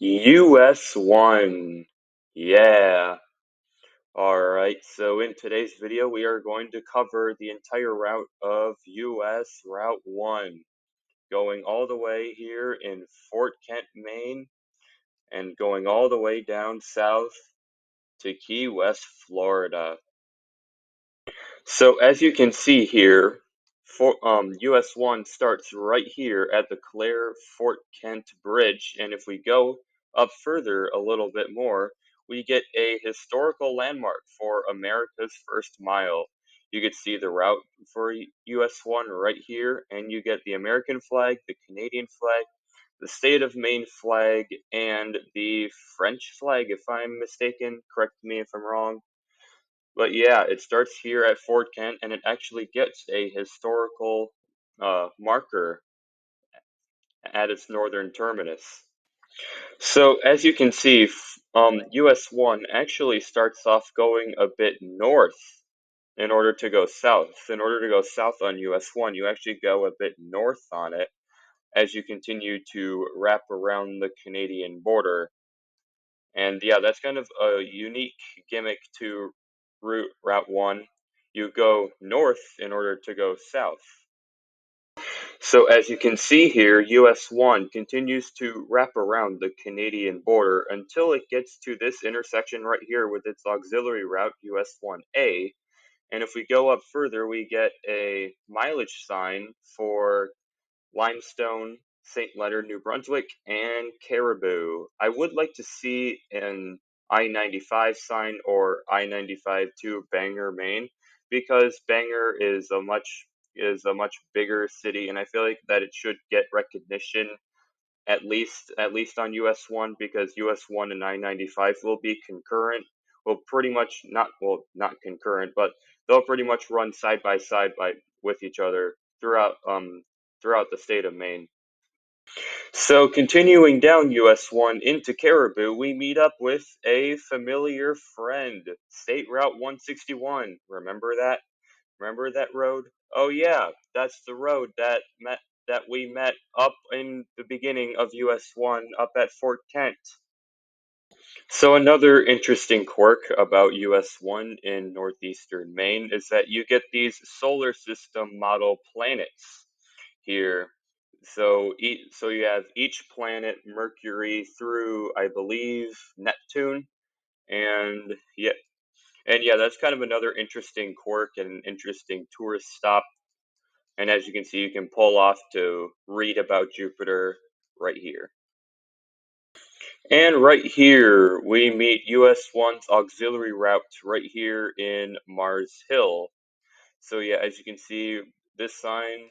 US-1. Yeah. Alright, so in today's video we are going to cover the entire route of US Route 1, going all the way here in Fort Kent, Maine, and going all the way down south to Key West, Florida. So as you can see here, US-1 starts right here at the Clare Fort Kent Bridge, and if we go up further a little bit more, we get a historical landmark for America's first mile. You can see the route for US-1 right here, and you get the American flag, the Canadian flag, the state of Maine flag, and the French flag, if I'm mistaken. Correct me if I'm wrong. But yeah, it starts here at Fort Kent, and it actually gets a historical marker at its northern terminus. So as you can see, US-1 actually starts off going a bit north in order to go south. In order to go south on US-1, you actually go a bit north on it as you continue to wrap around the Canadian border. And yeah, that's kind of a unique gimmick to Route 1. You go north in order to go south. So as you can see here, US-1 continues to wrap around the Canadian border until it gets to this intersection right here with its auxiliary route, US-1A. And if we go up further, we get a mileage sign for Limestone, St. Leonard, New Brunswick, and Caribou. I would like to see an I-95 sign or I-95 to Bangor, Maine, because Bangor is a much bigger city, and I feel like that it should get recognition at least on US-1, because US-1 and I-95 will be concurrent. Will pretty much not concurrent, but they'll pretty much run side by side with each other throughout the state of Maine. So continuing down US-1 into Caribou, we meet up with a familiar friend, State Route 161. Remember that? Remember that road? Oh yeah, that's the road that we met up in the beginning of US-1 up at Fort Kent. So another interesting quirk about US-1 in northeastern Maine is that you get these solar system model planets here. So you have each planet, Mercury through, I believe, Neptune, and yeah, that's kind of another interesting quirk and an interesting tourist stop. And as you can see, you can pull off to read about Jupiter right here. And right here, we meet US-1's auxiliary route right here in Mars Hill. So yeah, as you can see, this sign,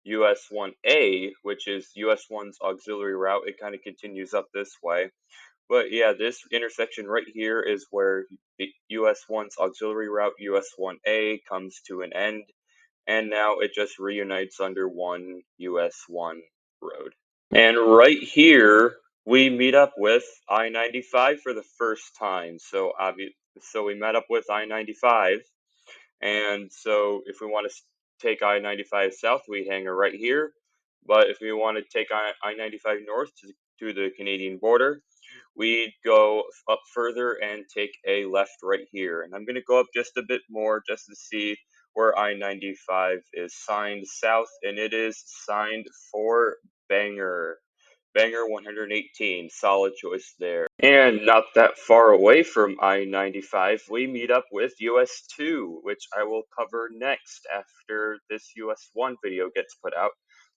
US-1A, which is US-1's auxiliary route, it kind of continues up this way. But yeah, this intersection right here is where the US-1's auxiliary route, US-1A, comes to an end, and now it just reunites under one US-1 road. And right here, we meet up with I-95 for the first time. So we met up with I-95, and so if we want to take I-95 south, we hang her right here. But if we want to take I-95 north to the Canadian border, we go up further and take a left right here. And I'm going to go up just a bit more just to see where I-95 is signed south, and it is signed for Bangor. Bangor 118, solid choice there. And not that far away from I-95, we meet up with US-2, which I will cover next after this US-1 video gets put out.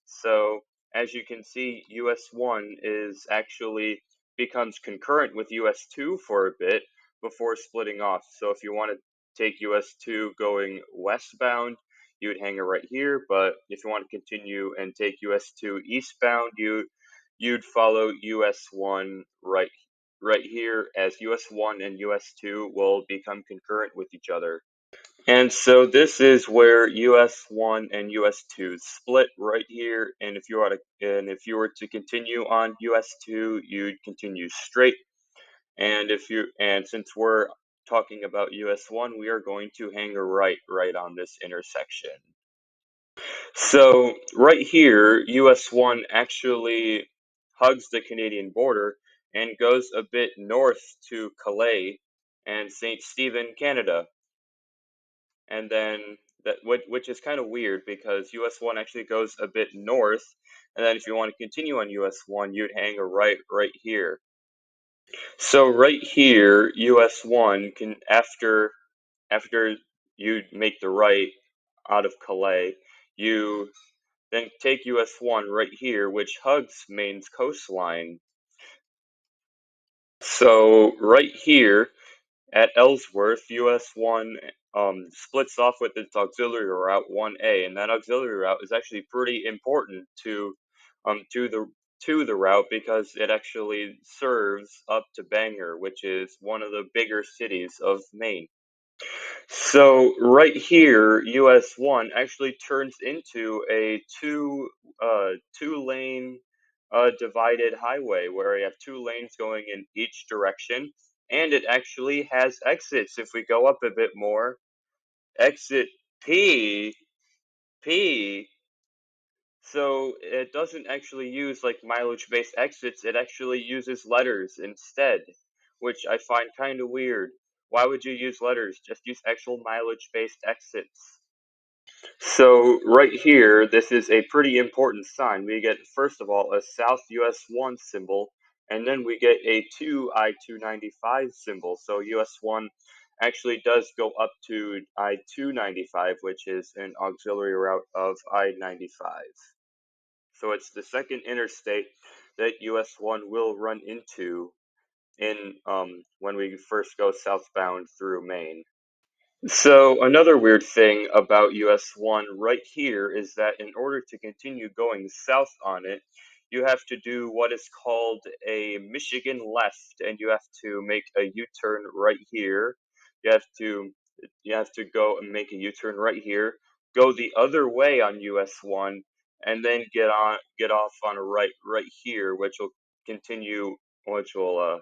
So, as you can see, US-1 is actually becomes concurrent with US-2 for a bit before splitting off. So if you want to take US-2 going westbound, you would hang it right here, but if you want to continue and take US-2 eastbound, you'd follow US-1 right here, as US-1 and US-2 will become concurrent with each other. And so this is where US-1 and US-2 split right here, and if you were to continue on US-2, you'd continue straight. And since we're talking about US-1, we are going to hang a right on this intersection. So right here, US-1 actually hugs the Canadian border, and goes a bit north to Calais and St. Stephen, Canada. And then which is kind of weird because US-1 actually goes a bit north, and then if you want to continue on US-1, you'd hang a right here. So right here, US-1 can after you make the right out of Calais, you then take US-1 right here, which hugs Maine's coastline. So right here at Ellsworth, US-1 splits off with its auxiliary route 1A, and that auxiliary route is actually pretty important um, to the to the route because it actually serves up to Bangor, which is one of the bigger cities of Maine. So right here, US-1 actually turns into a two lane divided highway where you have two lanes going in each direction, and it actually has exits. If we go up a bit more, exit P P. So it doesn't actually use like mileage-based exits. It actually uses letters instead, which I find kind of weird. Why would you use letters? Just use actual mileage-based exits. So right here, this is a pretty important sign. We get, first of all, a South US-1 symbol, and then we get a 2 I-295 symbol. So US-1 actually does go up to I-295, which is an auxiliary route of I-95. So it's the second interstate that US-1 will run into in when we first go southbound through Maine. So another weird thing about US-1 right here is that in order to continue going south on it, you have to do what is called a Michigan left, and you have to make a U-turn right here. You have to you have to go and make a U-turn right here, go the other way on US-1, and then get off on a right here, which will continue, which will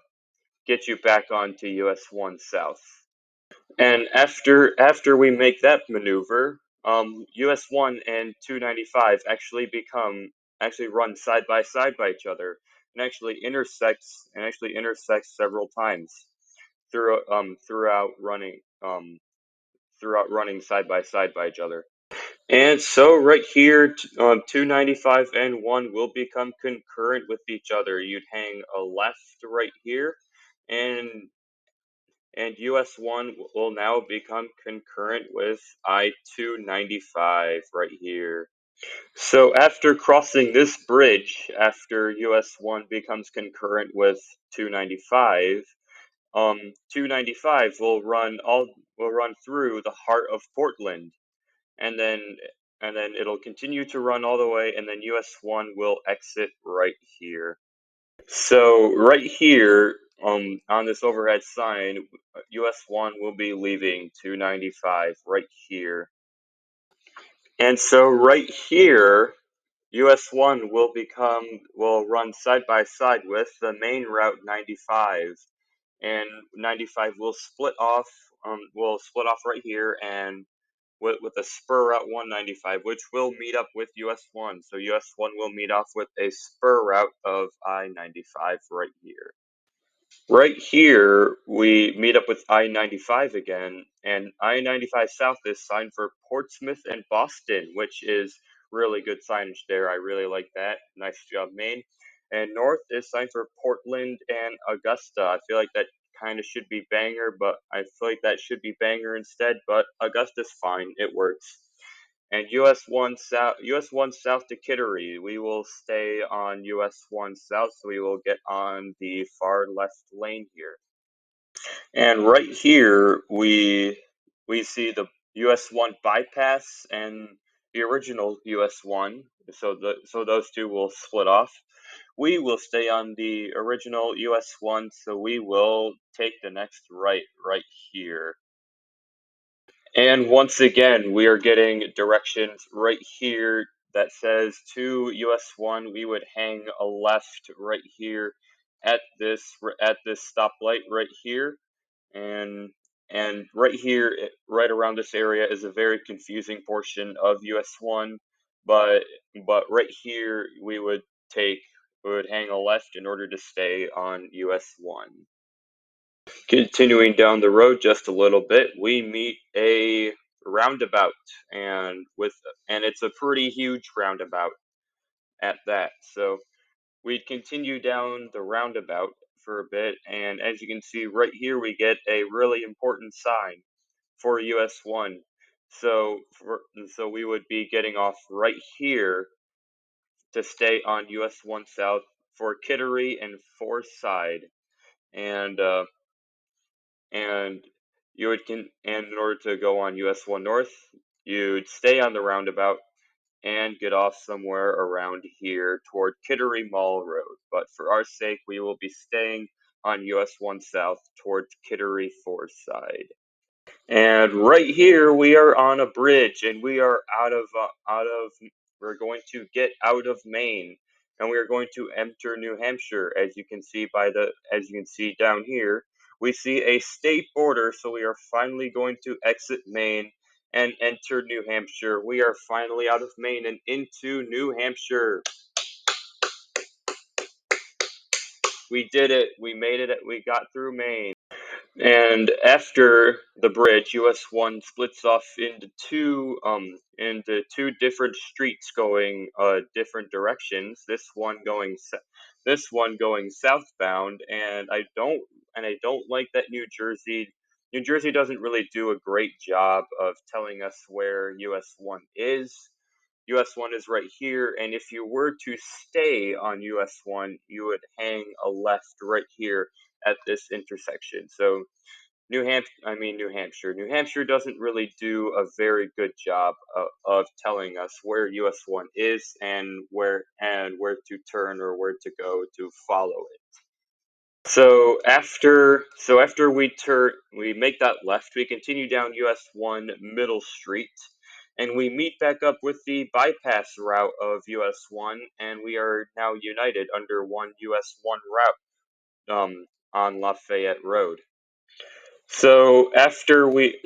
get you back onto US-1 south. And after we make that maneuver, US-1 and 295 actually run side by each other and actually intersects several times through throughout running side by each other. And so right here, 295 and 1 will become concurrent with each other. You'd hang a left right here, and US-1 will now become concurrent with I-295 right here. So after crossing this bridge, after US-1 becomes concurrent with 295, 295 will run through the heart of Portland, and then it'll continue to run all the way, and then US-1 will exit right here. So right here, on this overhead sign, US-1 will be leaving 295 right here. And so right here, US-1 will run side by side with the main route 95, and 95 will split off right here and with a spur route 195, which will meet up with US-1. So US-1 will meet off with a spur route of I-95 right here. Right here, we meet up with I-95 again, and I-95 South is signed for Portsmouth and Boston, which is really good signage there. I really like that. Nice job, Maine. And North is signed for Portland and Augusta. I feel like that kind of should be Bangor, but I feel like that should be Bangor instead, but Augusta's fine. It works. And US-1 south to Kittery. We will stay on US-1 south, so we will get on the far left lane here. And right here we see the US-1 bypass and the original US-1. So those two will split off. We will stay on the original US-1, so we will take the next right here. And once again, we are getting directions right here that says to US-1, we would hang a left right here at this stoplight right here, and right here, right around this area is a very confusing portion of US-1, but right here take would hang a left in order to stay on US-1. Continuing down the road just a little bit, we meet a roundabout, and it's a pretty huge roundabout at that. So we'd continue down the roundabout for a bit, and as you can see right here, we get a really important sign for US-1. So we would be getting off right here to stay on US-1 South for Kittery and Forsyth, and and and in order to go on US-1 North, you'd stay on the roundabout and get off somewhere around here toward Kittery Mall Road. But for our sake, we will be staying on US-1 South towards Kittery Forsyth. And right here we are on a bridge, and we are we're going to get out of Maine, and we are going to enter New Hampshire. As you can see down here, we see a state border, so we are finally going to exit Maine and enter New Hampshire. We are finally out of Maine and into New Hampshire. We did it. We made it. We got through Maine. And after the bridge, US-1 splits off into two different streets going different directions. This one going southbound, and I don't like that New Jersey doesn't really do a great job of telling us where US-1 is. US-1 is right here, and if you were to stay on US-1, you would hang a left right here at this intersection. So New Hampshire. New Hampshire doesn't really do a very good job of telling us where US-1 is and where to turn or where to go to follow it. So after we make that left, we continue down US-1 Middle Street, and we meet back up with the bypass route of US-1, and we are now united under one US-1 route on Lafayette Road. So after we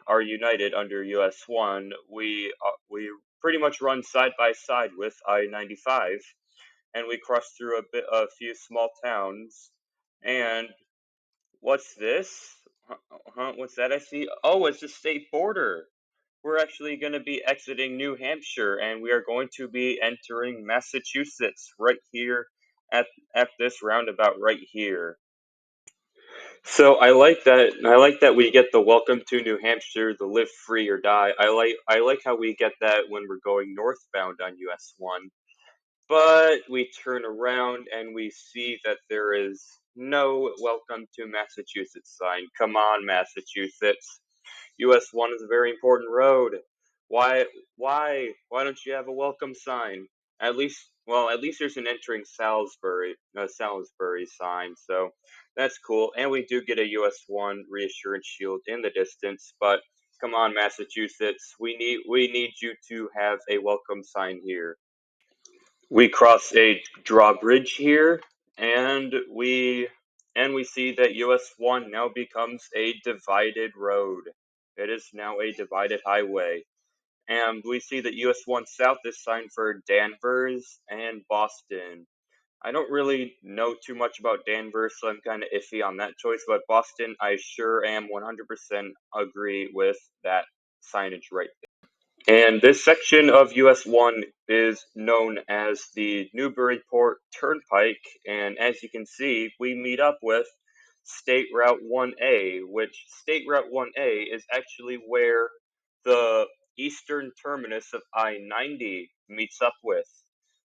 are united under US-1, we pretty much run side by side with I-95, and we cross through a few small towns. And what's this? What's that I see? Oh, it's the state border. We're actually going to be exiting New Hampshire, and we are going to be entering Massachusetts right here at this roundabout right here. So I like that we get the welcome to New Hampshire, the live free or die. I like how we get that when we're going northbound on US-1. But we turn around and we see that there is no welcome to Massachusetts sign. Come on, Massachusetts. US-1 is a very important road. Why why don't you have a welcome sign? At least there's an entering Salisbury sign, so that's cool. And we do get a US-1 reassurance shield in the distance, but come on, Massachusetts, we need you to have a welcome sign here. We cross a drawbridge here, and we see that US-1 now becomes a divided road. It is now a divided highway. And we see that US-1 South is signed for Danvers and Boston. I don't really know too much about Danvers, so I'm kind of iffy on that choice, but Boston, I sure am 100% agree with that signage right. And this section of US-1 is known as the Newburyport Turnpike, and as you can see, we meet up with State Route 1A, which State Route 1A is actually where the eastern terminus of I-90 meets up with.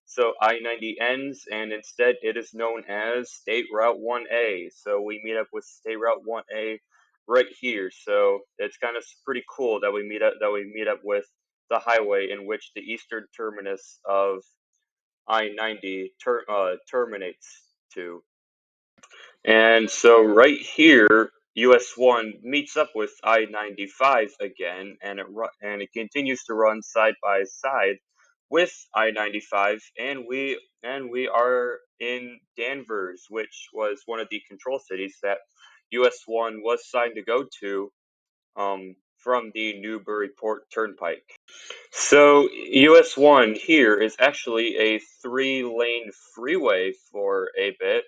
So I-90 ends, and instead it is known as State Route 1A. So we meet up with State Route 1A right here. So it's kind of pretty cool that we meet up with the highway in which the eastern terminus of I-90 terminates to. And so right here, US-1 meets up with I-95 again, and it continues to run side by side with I-95, and we are in Danvers, which was one of the control cities that US-1 was signed to go to from the Newburyport Turnpike. So US-1 here is actually a three-lane freeway for a bit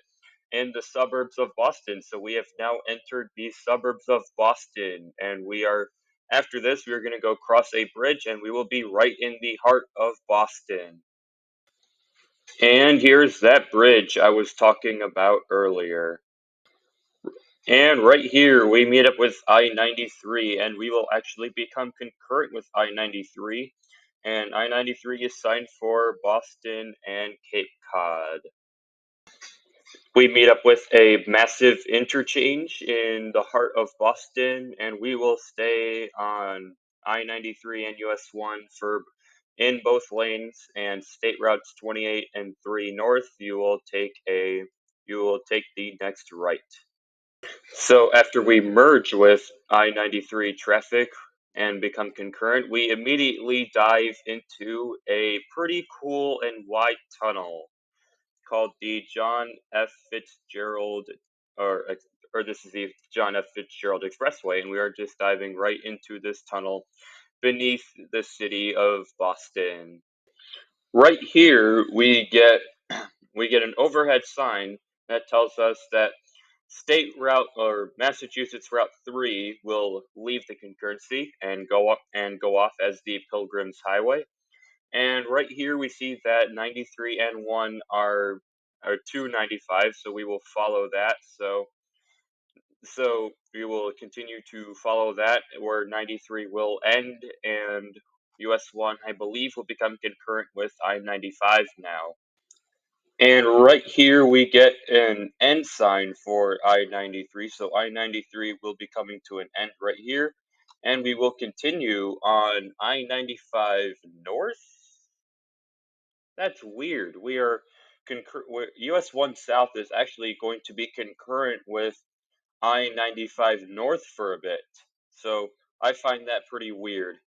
in the suburbs of Boston. So we have now entered the suburbs of Boston, and after this, we're going to go cross a bridge and we will be right in the heart of Boston. And here's that bridge I was talking about earlier. And right here, we meet up with I-93, and we will actually become concurrent with I-93. And I-93 is signed for Boston and Cape Cod. We meet up with a massive interchange in the heart of Boston, and we will stay on I-93 and US-1 in both lanes, and state routes 28 and 3 north. You will take the next right. So after we merge with I-93 traffic and become concurrent, we immediately dive into a pretty cool and wide tunnel called the John F. Fitzgerald, or this is the John F. Fitzgerald Expressway, and we are just diving right into this tunnel beneath the city of Boston. Right here, we get an overhead sign that tells us that State Route or Massachusetts Route 3 will leave the concurrency and go off as the Pilgrims Highway. And right here we see that 93 and 1 are 295, so we will follow that. So we will continue to follow that where 93 will end, and US-1 I believe will become concurrent with I-95 now. And right here we get an end sign for I-93. So I-93 will be coming to an end right here. And we will continue on I-95 north. That's weird. US-1 south is actually going to be concurrent with I-95 north for a bit. So I find that pretty weird.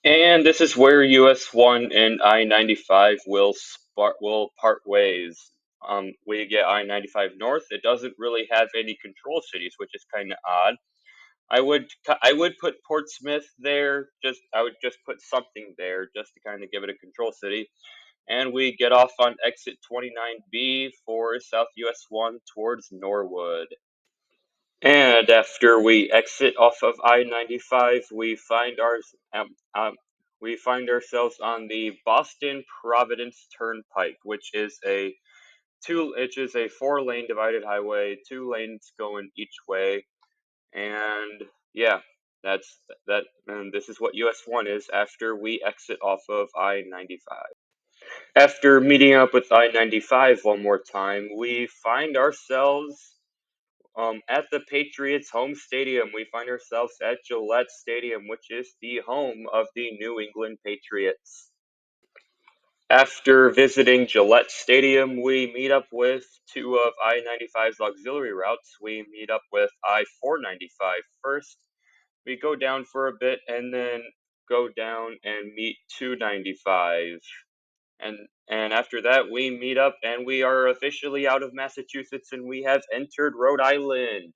And this is where US-1 and I-95 will part ways. We get I-95 north. It doesn't really have any control cities, which is kind of odd. I would put Portsmouth there. I would just put something there just to kind of give it a control city. And we get off on exit 29B for South US-1 towards Norwood. And after we exit off of I-95, um, um, we find ourselves on the Boston Providence Turnpike, which is a 4-lane divided highway, 2 lanes going each way, and yeah, that's that. And this is what US-1 is after we exit off of I-95. After meeting up with I-95 one more time, we find ourselves at the Patriots' home stadium. We find ourselves at Gillette Stadium, which is the home of the New England Patriots. After visiting Gillette Stadium, we meet up with two of I-95's auxiliary routes. We meet up with I-495 first. We go down for a bit and then go down and meet 295. And after that, we meet up and we are officially out of Massachusetts and we have entered Rhode Island.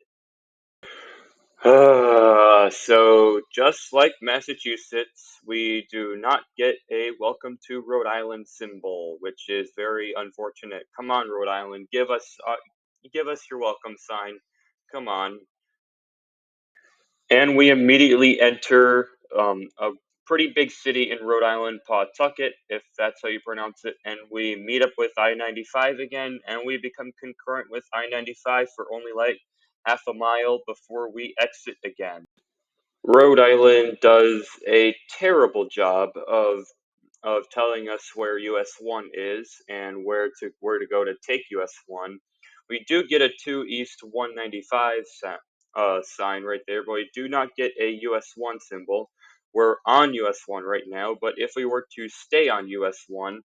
So just like Massachusetts, we do not get a welcome to Rhode Island symbol, which is very unfortunate. Come on, Rhode Island, give us your welcome sign. Come on. And we immediately enter a pretty big city in Rhode Island, Pawtucket, if that's how you pronounce it. And we meet up with I-95 again, and we become concurrent with I-95 for only like half a mile before we exit again. Rhode Island does a terrible job of telling us where US-1 is and where to go to take US-1. We do get a 2 East 195 sign right there, but we do not get a US-1 symbol. We're on US-1 right now, but if we were to stay on US-1,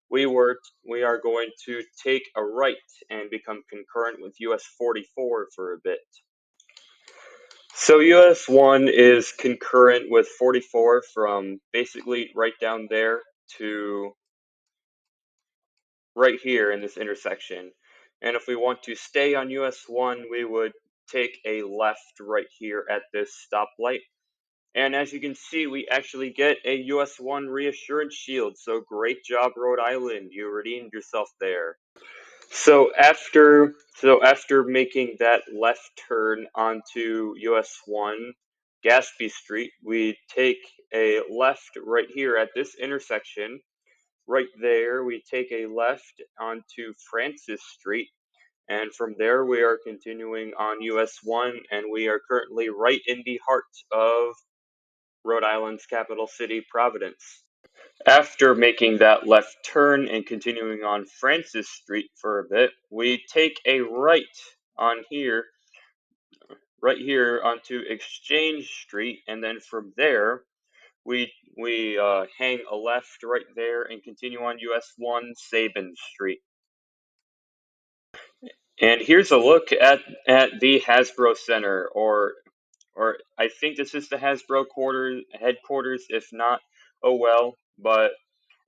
we are going to take a right and become concurrent with US-44 for a bit. So US-1 is concurrent with 44 from basically right down there to right here in this intersection. And if we want to stay on US-1, we would take a left right here at this stoplight. And as you can see, we actually get a US-1 reassurance shield. So great job, Rhode Island. You redeemed yourself there. So after making that left turn onto US-1 Gaspee Street, we take a left right here at this intersection. Right there, we take a left onto Francis Street, and from there we are continuing on US-1, and we are currently right in the heart of Rhode Island's capital city, Providence. After making that left turn and continuing on Francis Street for a bit, we take a right on here, right here onto Exchange Street, and then from there we hang a left right there and continue on US-1 Sabin Street. And here's a look at the Hasbro Center, or I think this is the Hasbro headquarters. If not, oh well. But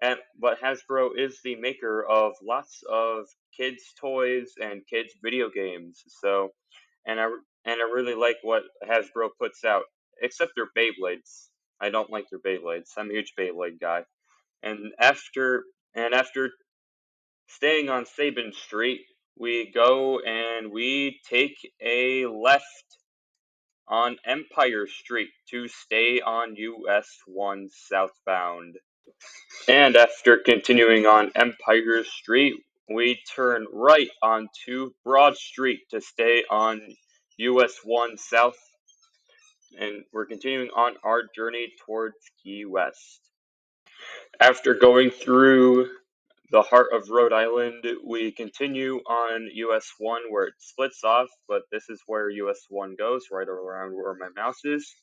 Hasbro is the maker of lots of kids' toys and kids' video games. So, and I really like what Hasbro puts out, except their Beyblades. I don't like their Beyblades. I'm a huge Beyblade guy. And after staying on Sabin Street, we go and we take a left on Empire Street to stay on US-1 southbound. And after continuing on Empire Street, we turn right onto Broad Street to stay on US-1 South, and we're continuing on our journey towards Key West. After going through the heart of Rhode Island, we continue on US-1 where it splits off, but this is where US-1 goes, right around where my mouse is.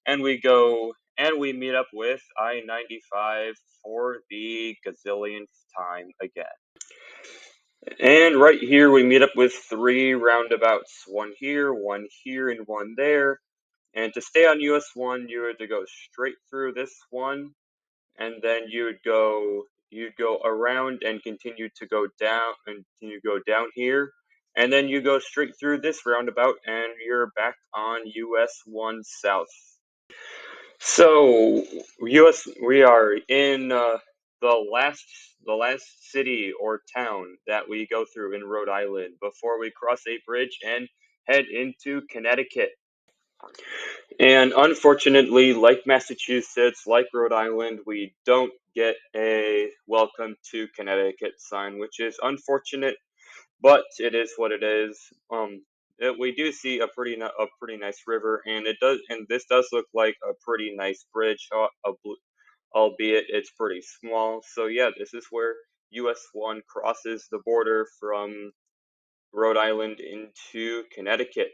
And we go and we meet up with I-95 for the gazillionth time again. And right here we meet up with 3 roundabouts, one here, and one there. And to stay on US-1, you had to go straight through this one, and then you'd go around and continue to go down here, and then you go straight through this roundabout and you're back on US-1 South. So we are in the last city or town that we go through in Rhode Island before we cross a bridge and head into Connecticut. And unfortunately, like Massachusetts, like Rhode Island, we don't get a welcome to Connecticut sign, which is unfortunate, but it is what it is. We do see a pretty nice river, and this does look like a pretty nice bridge, albeit it's pretty small. So yeah, this is where US-1 crosses the border from Rhode Island into Connecticut.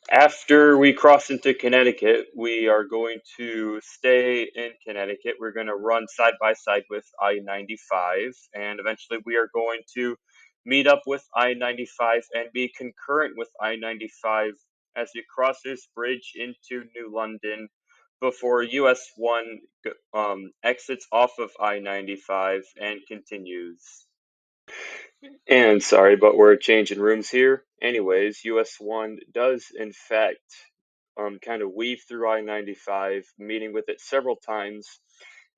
After we cross into Connecticut, we are going to stay in Connecticut. We're going to run side by side with I-95, and eventually we are going to meet up with I-95 and be concurrent with I-95 as we cross this bridge into New London before US-1 exits off of I-95 and continues. And sorry, but we're changing rooms here. Anyways, US-1 does in fact kind of weave through I-95, meeting with it several times,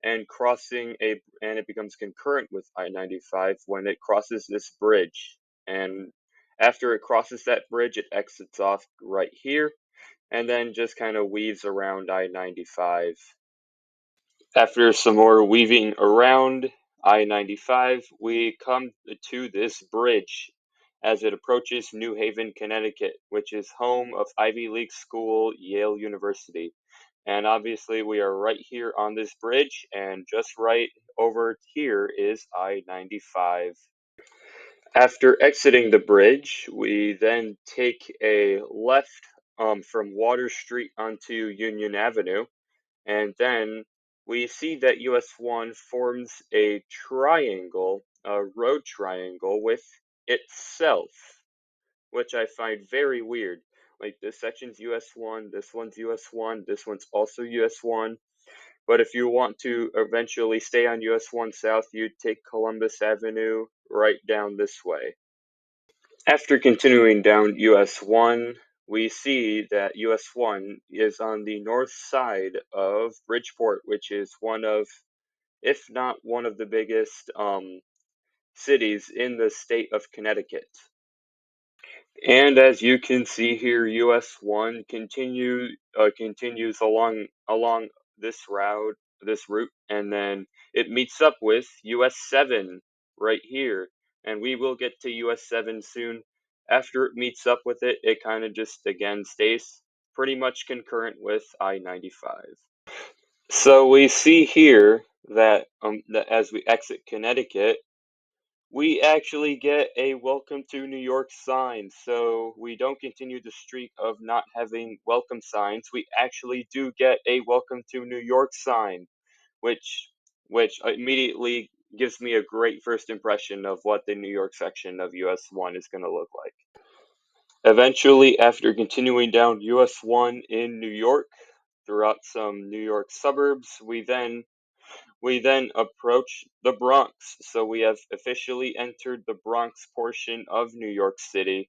and and it becomes concurrent with I-95 when it crosses this bridge. And after it crosses that bridge, it exits off right here, and then just kind of weaves around I-95. After some more weaving around I-95, we come to this bridge as it approaches New Haven, Connecticut, which is home of Ivy League school Yale University. And obviously, we are right here on this bridge, and just right over here is I-95. After exiting the bridge, we then take a left from Water Street onto Union Avenue, and then we see that US-1 forms a triangle, a road triangle with itself, which I find very weird. Like, this section's US-1, this one's US-1, this one's also US-1. But if you want to eventually stay on US-1 South, you'd take Columbus Avenue right down this way. After continuing down US-1, we see that US-1 is on the north side of Bridgeport, which is one of, if not one of the biggest cities in the state of Connecticut. And as you can see here, US-1 continues along this route, and then it meets up with US-7 right here, and we will get to US-7 soon. After it meets up with it, it kind of just again stays pretty much concurrent with I-95. So we see here that as we exit Connecticut, we actually get a welcome to New York sign, so we don't continue the streak of not having welcome signs. We actually do get a welcome to New York sign, which which immediately gives me a great first impression of what the New York section of US-1 is going to look like. Eventually, after continuing down US-1 in New York, throughout some New York suburbs, we then approach the Bronx, so we have officially entered the Bronx portion of New York City.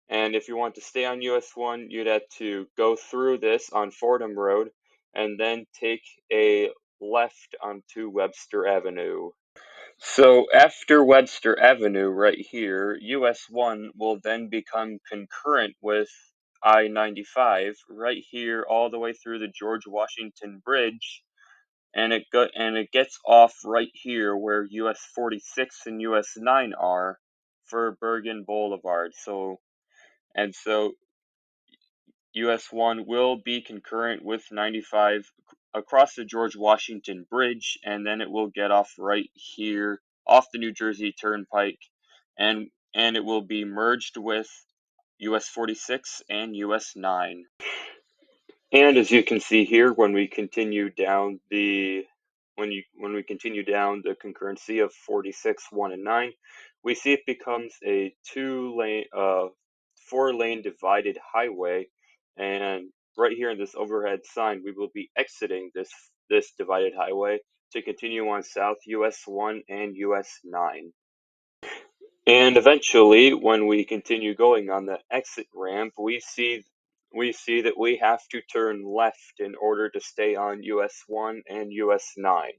And if you want to stay on US-1, you'd have to go through this on Fordham Road and then take a left onto Webster Avenue. So after Webster Avenue right here, US-1 will then become concurrent with I-95 right here all the way through the George Washington Bridge, and it gets off right here where US-46 and US-9 are for Bergen Boulevard. So US-1 will be concurrent with 95 across the George Washington Bridge, and then it will get off right here off the New Jersey Turnpike, and it will be merged with US-46 and US-9. And as you can see here, when we continue down the concurrency of 46, 1, and 9, we see it becomes a 4-lane divided highway. And right here in this overhead sign, we will be exiting this divided highway to continue on south US-1 and US-9. And eventually, when we continue going on the exit ramp, we see that we have to turn left in order to stay on US-1 and US-9.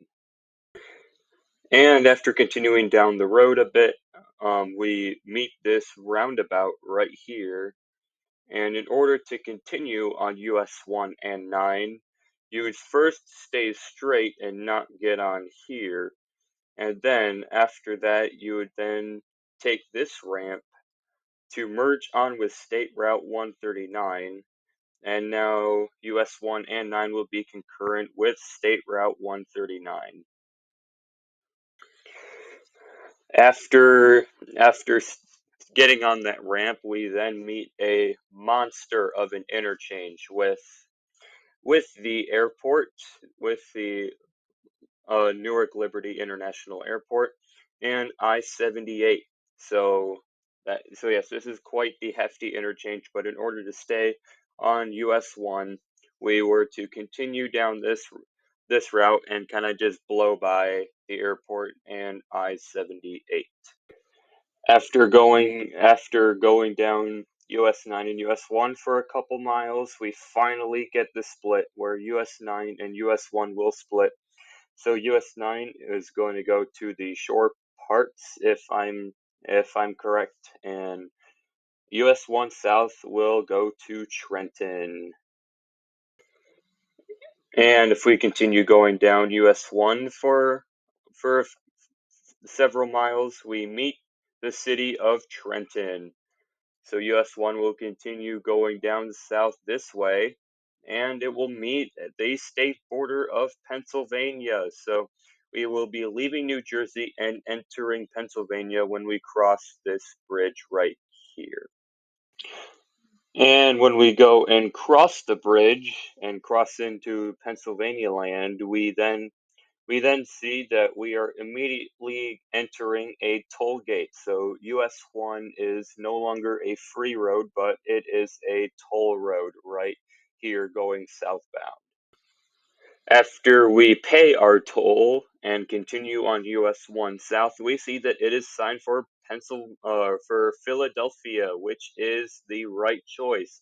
And after continuing down the road a bit, we meet this roundabout right here. And in order to continue on US-1 and 9, you would first stay straight and not get on here. And then after that, you would then take this ramp to merge on with State Route 139, and now US-1 and 9 will be concurrent with State Route 139. After getting on that ramp, we then meet a monster of an interchange with the airport, with the Newark Liberty International Airport, and I-78. So yes, this is quite the hefty interchange, but in order to stay on US-1, we were to continue down this route and kind of just blow by the airport and I-78. After going down US-9 and US-1 for a couple miles, we finally get the split where US-9 and US-1 will split. So US-9 is going to go to the shore parts, if I'm correct, and US-1 South will go to Trenton. And if we continue going down US-1 for several miles, we meet the city of Trenton. So US-1 will continue going down south this way, and it will meet the state border of Pennsylvania. So we will be leaving New Jersey and entering Pennsylvania when we cross this bridge right here. And when we go and cross the bridge and cross into Pennsylvania land, we then see that we are immediately entering a toll gate. So US-1 is no longer a free road, but it is a toll road right here going southbound. After we pay our toll and continue on US-1 south, we see that it is signed for for Philadelphia, which is the right choice.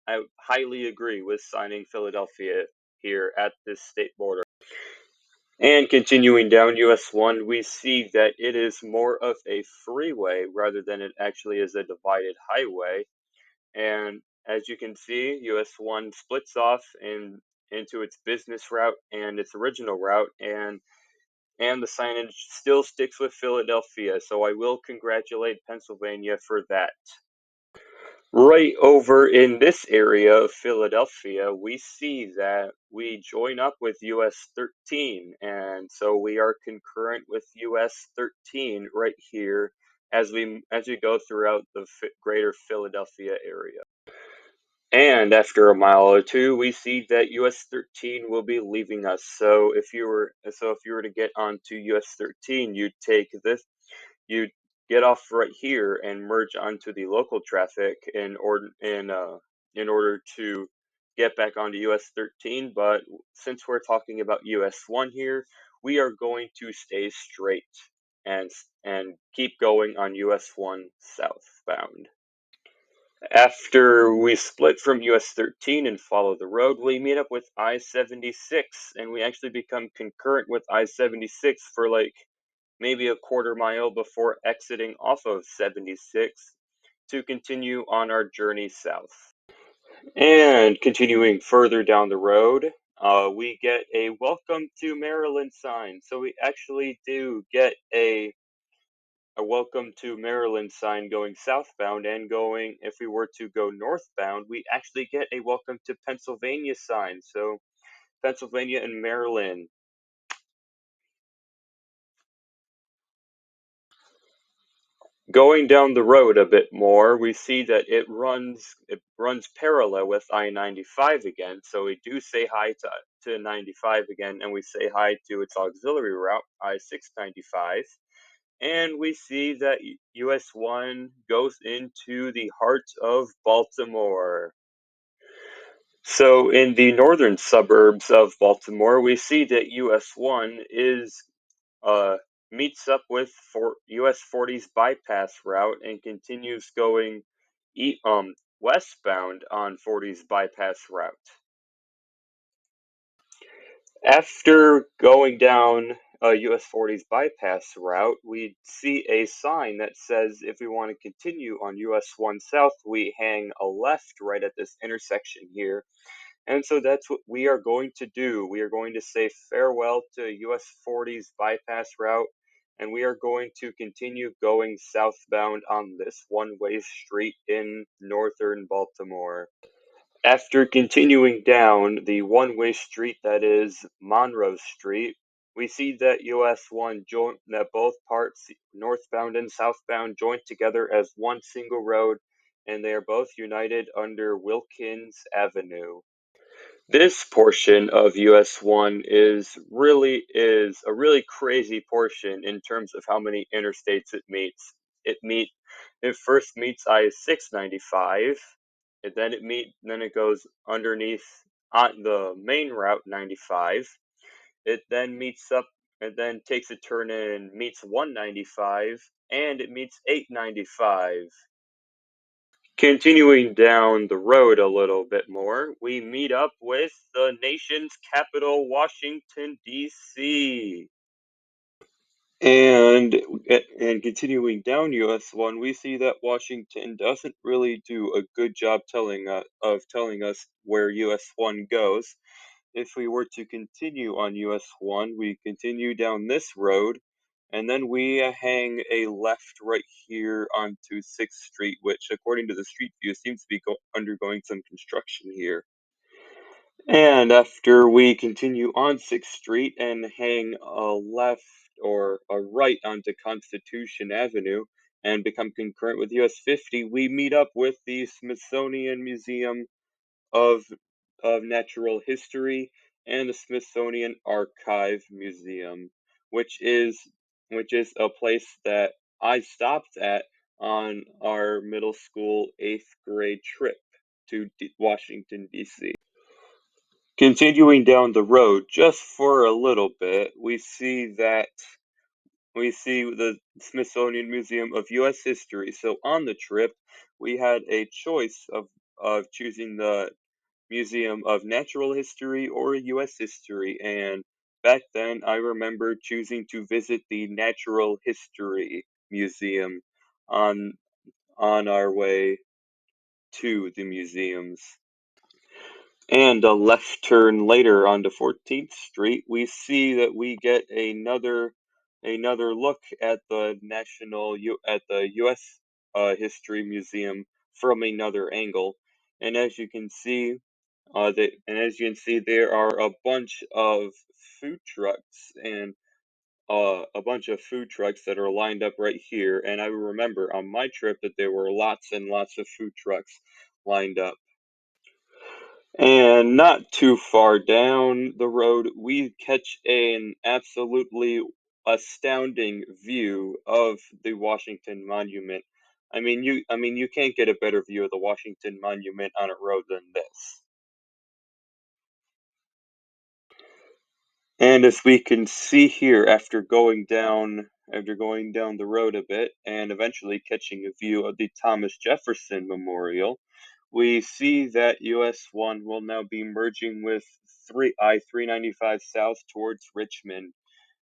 I highly agree with signing Philadelphia here at this state border. And continuing down US 1, we see that it is more of a freeway rather than it actually is a divided highway. And as you can see, US 1 splits off into its business route and its original route, and the signage still sticks with Philadelphia. So I will congratulate Pennsylvania for that. Right over in this area of Philadelphia, we see that we join up with US 13, and so we are concurrent with US 13 right here as we go throughout the greater Philadelphia area. And after a mile or two, we see that US 13 will be leaving us. So if you were to get onto US 13, you'd get off right here and merge onto the local traffic in order to get back onto US 13. But since we're talking about US 1 here, we are going to stay straight and keep going on US 1 southbound. After we split from US 13 and follow the road, we meet up with I-76, and we actually become concurrent with I-76 for like maybe a quarter mile before exiting off of 76 to continue on our journey south. And continuing further down the road, we get a Welcome to Maryland sign. So we actually do get a Welcome to Maryland sign going southbound, and if we were to go northbound, we actually get a Welcome to Pennsylvania sign. So Pennsylvania and Maryland. Going down the road a bit more, we see that it runs parallel with I-95 again. So we do say hi to 95 again, and we say hi to its auxiliary route, I-695. And we see that US 1 goes into the heart of Baltimore. So in the northern suburbs of Baltimore, we see that US 1 is meets up with US 40's bypass route and continues going westbound on 40's bypass route. After going down US 40's bypass route, we see a sign that says if we want to continue on US 1 south, we hang a left right at this intersection here. And so that's what we are going to do. We are going to say farewell to US 40's bypass route, and we are going to continue going southbound on this one-way street in northern Baltimore. After continuing down the one-way street that is Monroe Street, we see that that both parts, northbound and southbound, join together as one single road, and they are both united under Wilkins Avenue. This portion of US 1 is a really crazy portion in terms of how many interstates it meets. It meet it first meets I-695, and then it goes underneath on the main route 95. It then meets up and then takes a turn and meets 195, and it meets 895. Continuing down the road a little bit more, we meet up with the nation's capital, Washington, D.C. And and continuing down US 1, we see that Washington doesn't really do a good job telling us where US 1 goes. If we were to continue on US 1, we continue down this road, and then we hang a left right here onto 6th Street, which, according to the street view, seems to be undergoing some construction here. And after we continue on 6th Street and hang a left or a right onto Constitution Avenue and become concurrent with US 50, we meet up with the Smithsonian Museum of Natural History and the Smithsonian Archive Museum, which is a place that I stopped at on our middle school 8th grade trip to Washington, D.C. Continuing down the road just for a little bit, we see that we see the Smithsonian Museum of U.S. History. So on the trip, we had a choice of choosing the Museum of Natural History or U.S. History, and back then I remember choosing to visit the Natural History Museum on on our way to the museums. And a left turn later onto 14th Street, we see that we get another look at the U.S. History Museum from another angle. And as you can see, there are a bunch of food trucks and a bunch of food trucks that are lined up right here. And I remember on my trip that there were lots and lots of food trucks lined up. And not too far down the road, we catch an absolutely astounding view of the Washington Monument. I mean, you can't get a better view of the Washington Monument on a road than this. And as we can see here, after going down the road a bit and eventually catching a view of the Thomas Jefferson Memorial, we see that US-1 will now be merging with 3 I-395 south towards Richmond.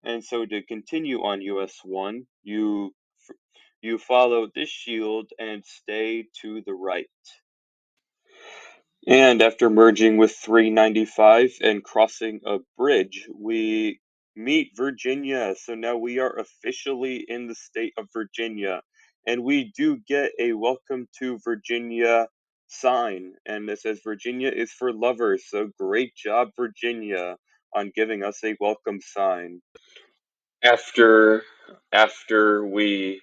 And so to continue on US-1, you follow this shield and stay to the right. And after merging with 395 and crossing a bridge, we meet Virginia. So now we are officially in the state of Virginia. And we do get a welcome to Virginia sign. And it says Virginia is for lovers. So great job, Virginia, on giving us a welcome sign. After after we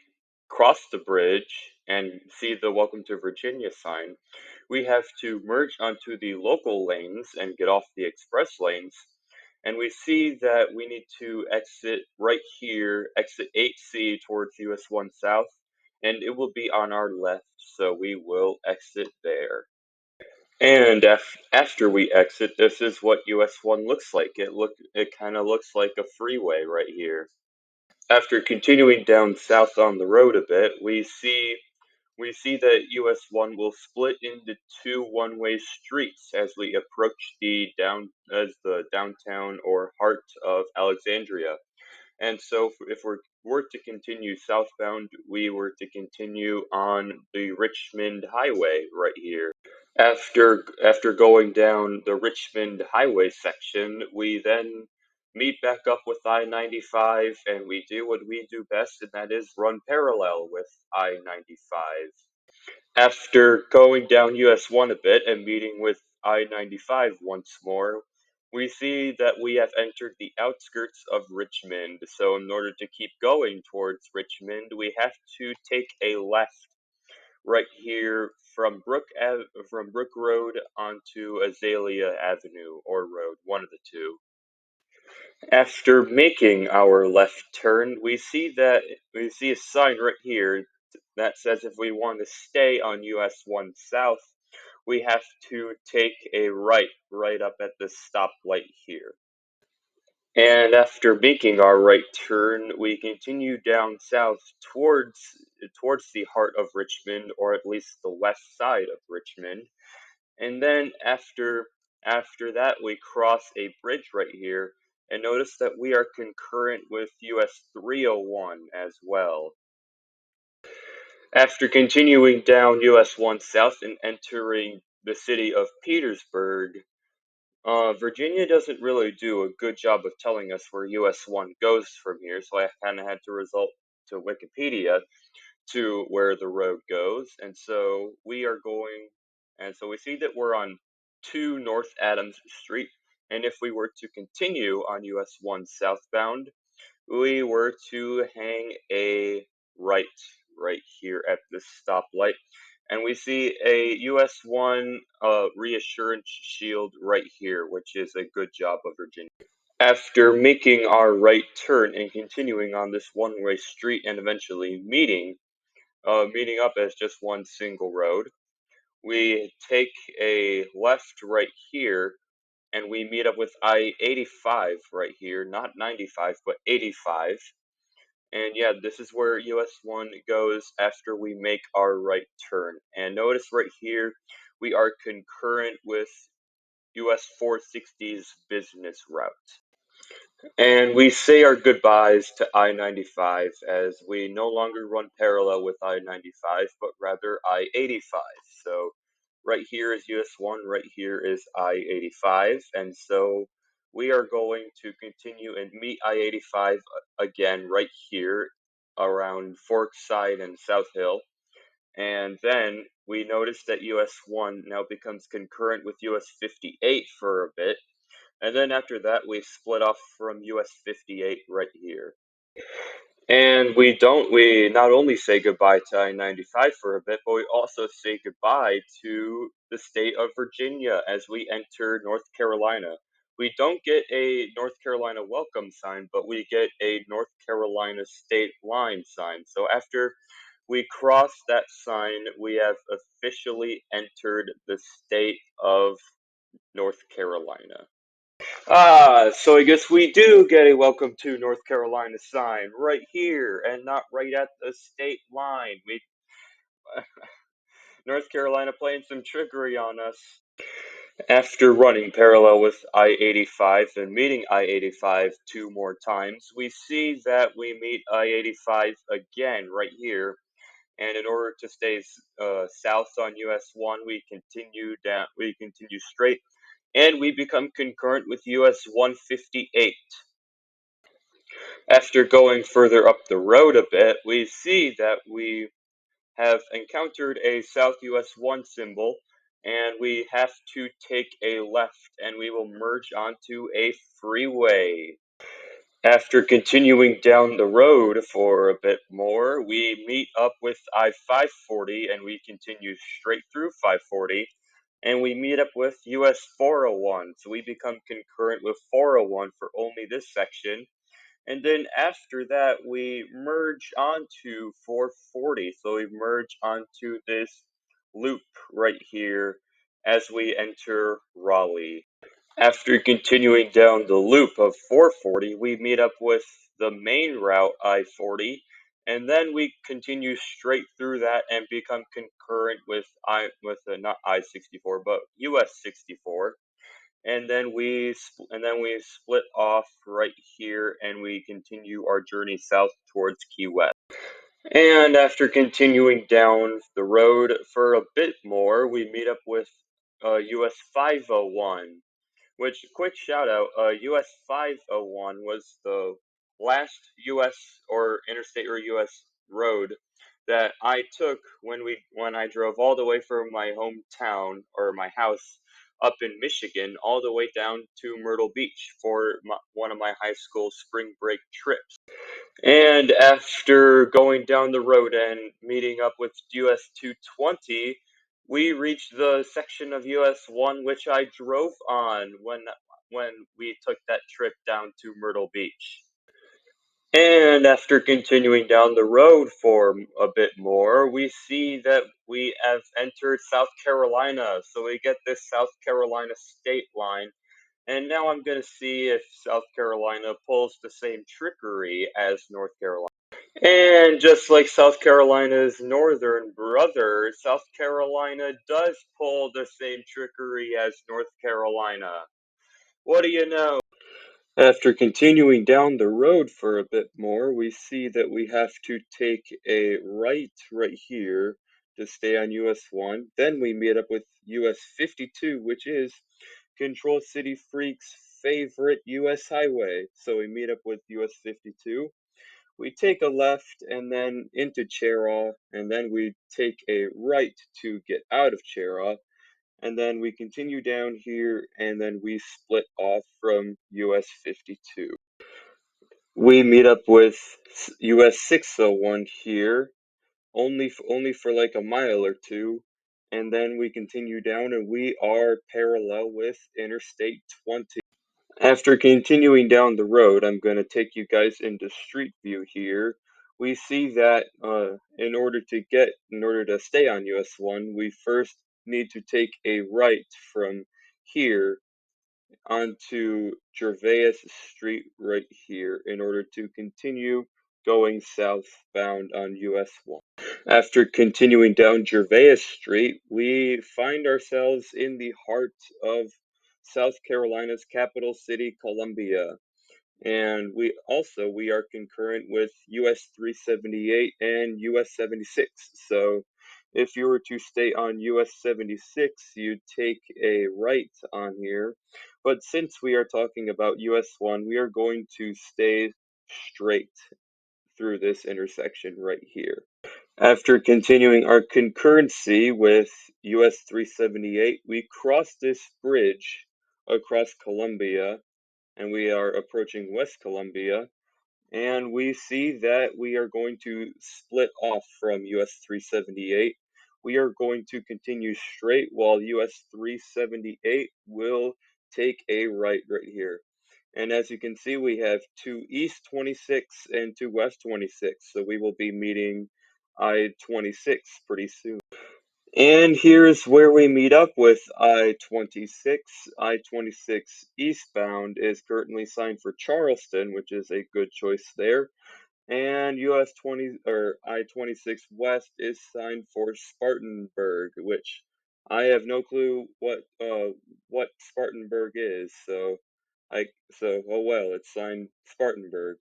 cross the bridge and see the Welcome to Virginia sign, we have to merge onto the local lanes and get off the express lanes. And we see that we need to exit right here, exit 8C towards US-1 South, and it will be on our left, so we will exit there. And after we exit, this is what US-1 looks like. It kind of looks like a freeway right here. After continuing down south on the road a bit, we see that US-1 will split into two one-way streets as we approach the downtown or heart of Alexandria. And so if we were to continue southbound, we were to continue on the Richmond Highway right here. After going down the Richmond Highway section, we then meet back up with I-95 and we do what we do best, and that is run parallel with I-95. After going down US-1 a bit and meeting with I-95 once more, we see that we have entered the outskirts of Richmond. So in order to keep going towards Richmond, we have to take a left right here from Brook Road onto Azalea Avenue or Road, one of the two. After making our left turn, we see a sign right here that says if we want to stay on US-1 South, we have to take a right up at this stoplight here. And after making our right turn, we continue down south towards the heart of Richmond, or at least the west side of Richmond. And then after that, we cross a bridge right here and notice that we are concurrent with US 301 as well. After continuing down US 1 south and entering the city of Petersburg, Virginia doesn't really do a good job of telling us where US-1 goes from here, so I kind of had to resort to Wikipedia to where the road goes, and so we see that we're on 2 North Adams Street, and if we were to continue on US-1 southbound, we were to hang a right right here at this stoplight, and we see a US-1 reassurance shield right here, which is a good job of Virginia. After making our right turn and continuing on this one-way street and eventually meeting up as just one single road, we take a left right here and we meet up with I-85 right here, not 95, but 85. And yeah, this is where US-1 goes after we make our right turn. And notice right here, we are concurrent with US-460's business route. And we say our goodbyes to I-95 as we no longer run parallel with I-95, but rather I-85. So right here is US-1, right here is I-85, and so we are going to continue and meet I-85 again right here around Forkside and South Hill. And then we notice that US-1 now becomes concurrent with US-58 for a bit, and then after that, we split off from US 58 right here. And we not only say goodbye to I 95 for a bit, but we also say goodbye to the state of Virginia as we enter North Carolina. We don't get a North Carolina welcome sign, but we get a North Carolina state line sign. So after we cross that sign, we have officially entered the state of North Carolina. So I guess we do get a welcome to North Carolina sign right here and not right at the state line. We North Carolina playing some trickery on us. After running parallel with I-85 and meeting I-85 two more times, we see that we meet I-85 again right here. And in order to stay south on US-1, we continue straight, and we become concurrent with US-158. After going further up the road a bit, we see that we have encountered a South US-1 symbol, and we have to take a left, and we will merge onto a freeway. After continuing down the road for a bit more, we meet up with I-540, and we continue straight through 540, and we meet up with US 401, so we become concurrent with 401 for only this section. And then after that, we merge onto 440. So we merge onto this loop right here as we enter Raleigh. After continuing down the loop of 440, we meet up with the main route I-40, and then we continue straight through that and become concurrent with not I-64 but US-64. And then we split off right here, and we continue our journey south towards Key West. And after continuing down the road for a bit more, we meet up with US 501. Which, quick shout out, US 501 was the last US or interstate or US road that I took when I drove all the way from my hometown or my house up in Michigan all the way down to Myrtle Beach for one of my high school spring break trips. And after going down the road and meeting up with US 220, we reached the section of US-1 which I drove on when we took that trip down to Myrtle Beach. And after continuing down the road for a bit more, we see that we have entered South Carolina. So we get this South Carolina state line. And now I'm going to see if South Carolina pulls the same trickery as North Carolina. And just like South Carolina's northern brother, South Carolina does pull the same trickery as North Carolina. What do you know? After continuing down the road for a bit more, we see that we have to take a right here to stay on US-1. Then we meet up with US-52, which is Control City Freak's favorite US highway. So we meet up with US-52. We take a left and then into Cheraw, and then we take a right to get out of Cheraw, and then we continue down here, and then we split off from US 52. We meet up with US 601 here, only for like a mile or two, and then we continue down, and we are parallel with Interstate 20. After continuing down the road, I'm going to take you guys into Street View here. We see that in order to stay on US-1, we first need to take a right from here onto Gervais Street right here in order to continue going southbound on US-1. After continuing down Gervais Street, we find ourselves in the heart of South Carolina's capital city, Columbia. And we are concurrent with US 378 and US 76. So if you were to stay on US 76, you'd take a right on here. But since we are talking about US 1, we are going to stay straight through this intersection right here. After continuing our concurrency with US 378, we cross this bridge across Columbia, and we are approaching West Columbia, and we see that we are going to split off from US 378. We are going to continue straight while US 378 will take a right here. And as you can see, we have two East 26 and two West 26, so we will be meeting I-26 pretty soon. And here's where we meet up with I-26. I-26 eastbound is currently signed for Charleston, which is a good choice there. And US 20 or I-26 West is signed for Spartanburg, which I have no clue what Spartanburg is. Oh well, it's signed Spartanburg.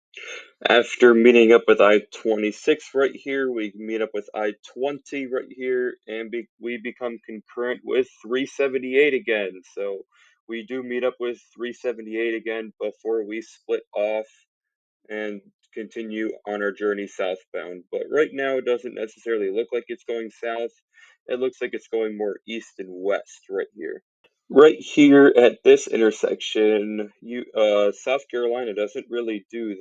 After meeting up with I-26 right here, we meet up with I-20 right here, and we become concurrent with 378 again. So we do meet up with 378 again before we split off and continue on our journey southbound. But right now, it doesn't necessarily look like it's going south. It looks like it's going more east and west right here. Right here at this intersection, South Carolina doesn't really do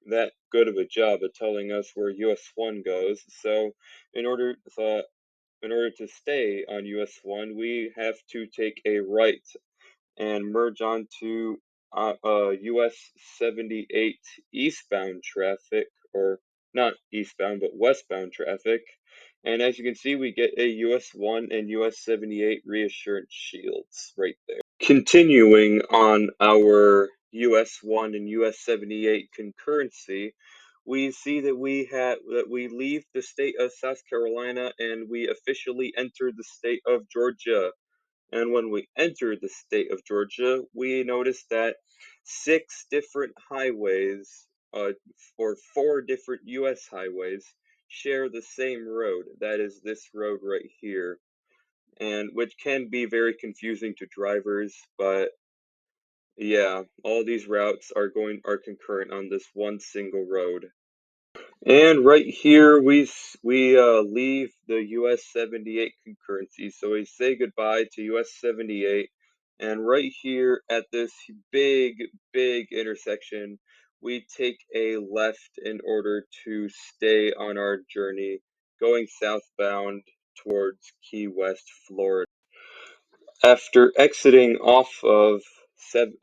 that good of a job of telling us where US-1 goes. So in order uh, in order to stay on US-1, we have to take a right and merge onto US-78 eastbound traffic, or not eastbound, but westbound traffic. And as you can see, we get a US-1 and US-78 reassurance shields right there. Continuing on our US-1 and US-78 concurrency, we see that we leave the state of South Carolina and we officially enter the state of Georgia. And when we enter the state of Georgia, we notice that 6 different highways, or 4 different US highways, share the same road. That is this road right here, and which can be very confusing to drivers, but yeah, all these routes are concurrent on this one single road. And right here we leave the US 78 concurrency, so we say goodbye to US 78, and right here at this big intersection, we take a left in order to stay on our journey going southbound towards Key West, Florida. After exiting off of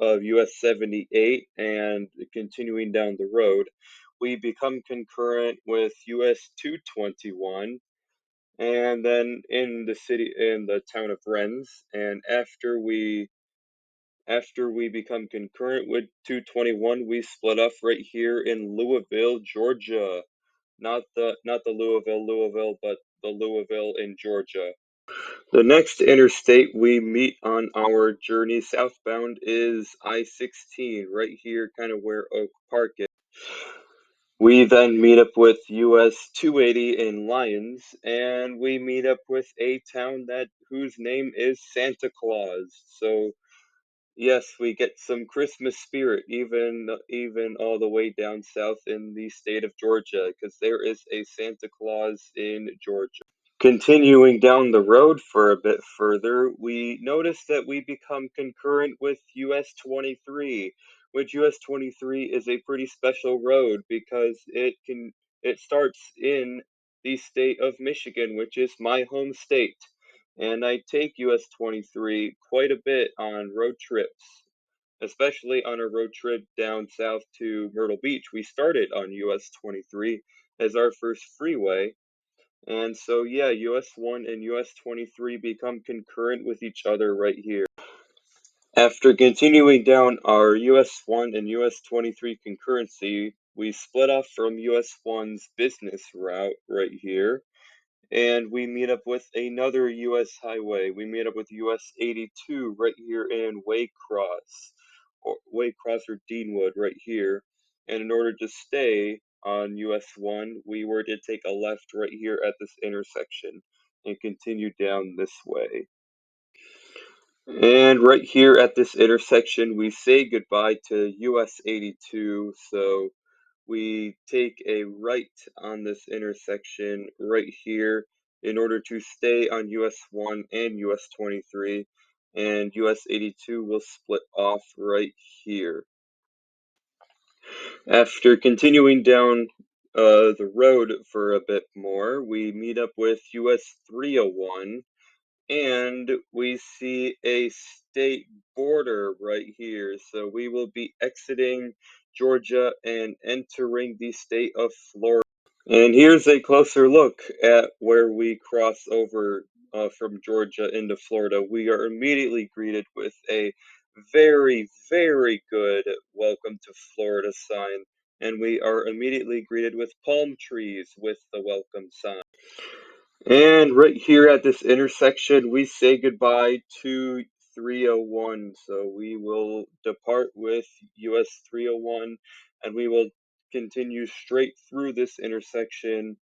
US 78 and continuing down the road, we become concurrent with US 221, and then in the town of Rennes. And after we become concurrent with 221, we split off right here in Louisville, Georgia. Not the Louisville, but the Louisville in Georgia. The next interstate we meet on our journey southbound is I-16, right here, kind of where Oak Park is. We then meet up with US 280 in Lyons, and we meet up with a town whose name is Santa Claus. So yes, we get some Christmas spirit, even all the way down south in the state of Georgia, because there is a Santa Claus in Georgia. Continuing down the road for a bit further, we notice that we become concurrent with US 23, which US 23 is a pretty special road because it starts in the state of Michigan, which is my home state. And I take US 23 quite a bit on road trips, especially on a road trip down south to Myrtle Beach. We started on US 23 as our first freeway, and so, yeah, US-1 and US-23 become concurrent with each other right here. After continuing down our US-1 and US-23 concurrency, we split off from US-1's business route right here, and we meet up with another US highway. We meet up with US 82 right here in Waycross or Deanwood right here. And in order to stay on US 1, we were to take a left right here at this intersection and continue down this way. And right here at this intersection, we say goodbye to US 82. So we take a right on this intersection right here in order to stay on US-1 and US-23, and US-82 will split off right here. After continuing down the road for a bit more, we meet up with US-301, and we see a state border right here. So we will be exiting Georgia and entering the state of Florida. And here's a closer look at where we cross over from Georgia into Florida. We are immediately greeted with a very, very good welcome to Florida sign. And we are immediately greeted with palm trees with the welcome sign. And right here at this intersection, we say goodbye to 301. So we will depart with US 301 and we will continue straight through this intersection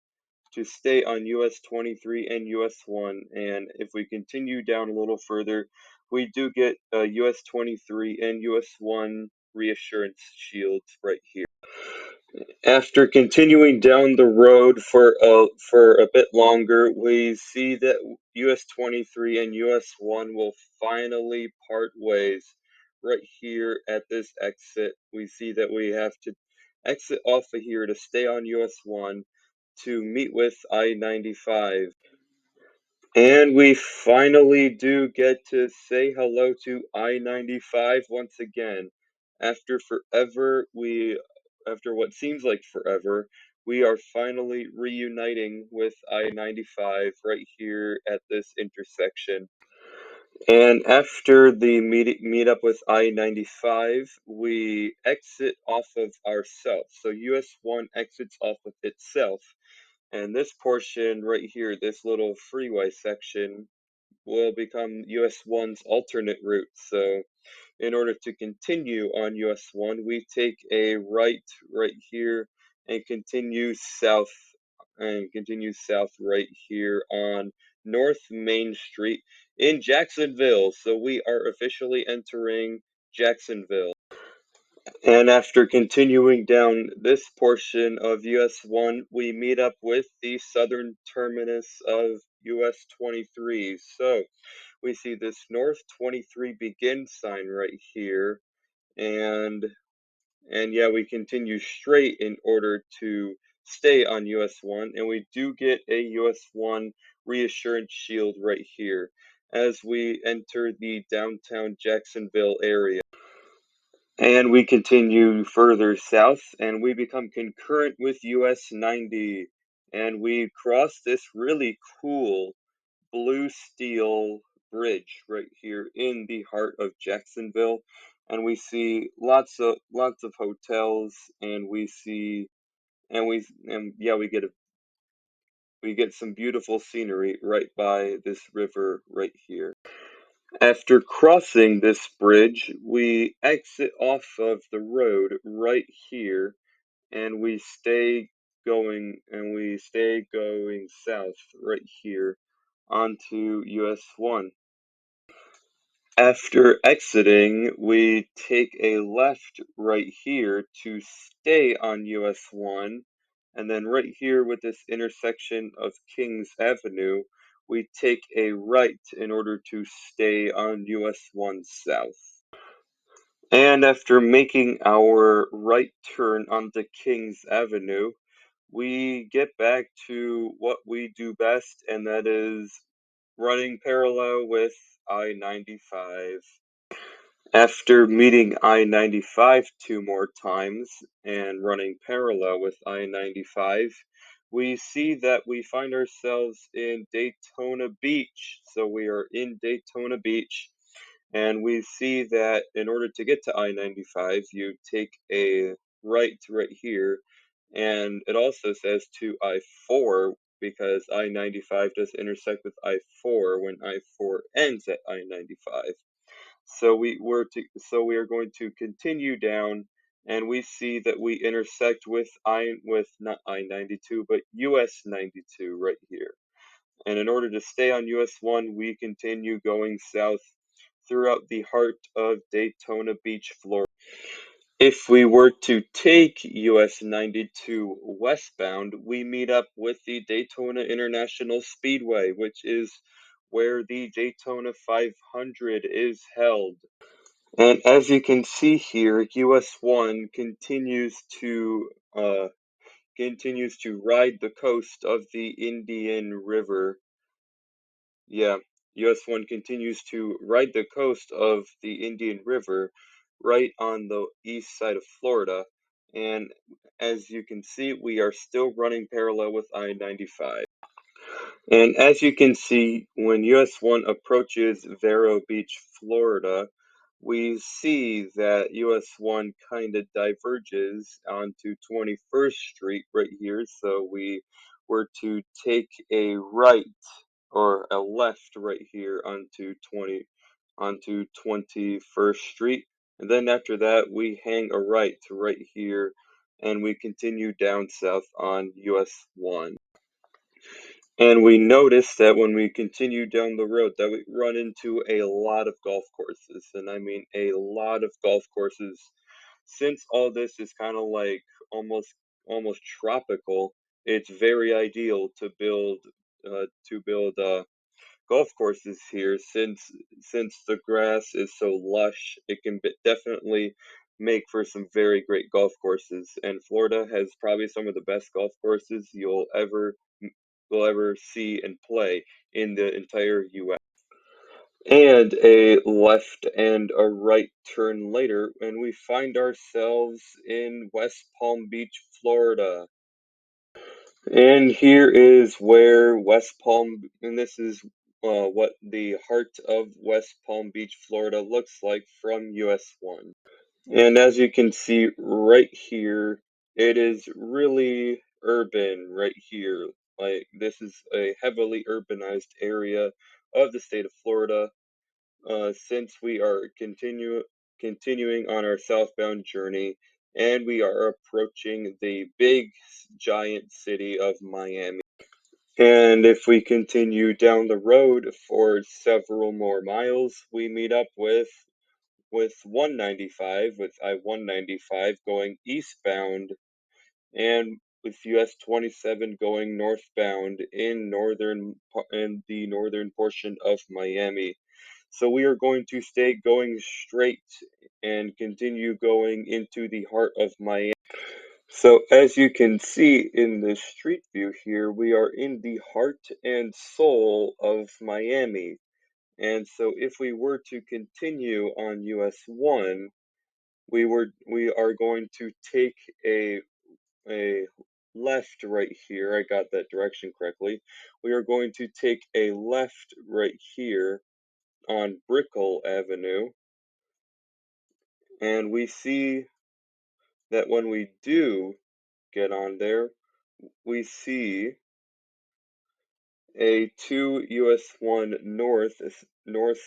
to stay on US 23 and US 1. And if we continue down a little further, we do get US 23 and US 1 reassurance shields right here. After continuing down the road for a bit longer, we see that US 23 and US 1 will finally part ways right here at this exit. We see that we have to exit off of here to stay on US 1 to meet with I-95. And we finally do get to say hello to I-95 once again. After after what seems like forever, we are finally reuniting with I-95 right here at this intersection. And after the meet up with I-95, we exit off of ourselves. So US-1 exits off of itself. And this portion right here, this little freeway section, will become US-1's alternate route. So in order to continue on US-1, we take a right here and continue south right here on North Main Street in Jacksonville. So we are officially entering Jacksonville. And after continuing down this portion of US-1, we meet up with the southern terminus of US-23. So we see this North 23 begin sign right here, and yeah, we continue straight in order to stay on US-1, and we do get a US-1 reassurance shield right here as we enter the downtown Jacksonville area. And we continue further south, and we become concurrent with US-90, and we cross this really cool blue steel bridge right here in the heart of Jacksonville, and we see lots of hotels, and yeah, we get some beautiful scenery right by this river right here. After crossing this bridge, we exit off of the road right here, and we stay going south right here onto US-1. After exiting, we take a left right here to stay on US-1, and then right here with this intersection of Kings Avenue, we take a right in order to stay on US-1 South. And after making our right turn onto Kings Avenue, we get back to what we do best, and that is running parallel with I-95. After meeting I-95 two more times and running parallel with I-95, we see that we find ourselves in Daytona Beach. So we are in Daytona Beach, and we see that in order to get to I-95, you take a right here, and it also says to I-4 because I-95 does intersect with I-4 when I-4 ends at I-95. So we are going to continue down, and we see that we intersect with not I-92 but US-92 right here. And in order to stay on US-1, we continue going south throughout the heart of Daytona Beach, Florida. If we were to take US-92 westbound, we meet up with the Daytona International Speedway, which is where the Daytona 500 is held. And as you can see here, US-1 continues to ride the coast of the Indian River. Yeah, US-1 continues to ride the coast of the Indian River right on the east side of Florida. And as you can see, we are still running parallel with I-95. And as you can see, when US-1 approaches Vero Beach, Florida, we see that US-1 kind of diverges onto 21st Street right here. So we were to take a right or a left right here onto 21st Street. And then after that, we hang a right to right here, and we continue down south on US-1. And we notice that when we continue down the road that we run into a lot of golf courses, and I mean a lot of golf courses. Since all this is kind of like almost tropical, it's very ideal to build golf courses here since the grass is so lush. It can definitely make for some very great golf courses, and Florida has probably some of the best golf courses you'll ever see and play in the entire US. And a left and a right turn later, and we find ourselves in West Palm Beach, Florida. And here is where and this is what the heart of West Palm Beach, Florida looks like from US-1. And as you can see right here, it is really urban right here. Like, this is a heavily urbanized area of the state of Florida. Since we are continuing on our southbound journey, and we are approaching the big giant city of Miami. And if we continue down the road for several more miles, we meet up with 195, with I-195 going eastbound, and with US 27 going northbound in the northern portion of Miami. So we are going to stay going straight and continue going into the heart of Miami. So as you can see in the street view here, we are in the heart and soul of Miami. And so if we were to continue on US-1, we are going to take a left right here. I got that direction correctly. We are going to take a left right here on Brickell Avenue, and we see that when we do get on there, we see a 2 US-1 north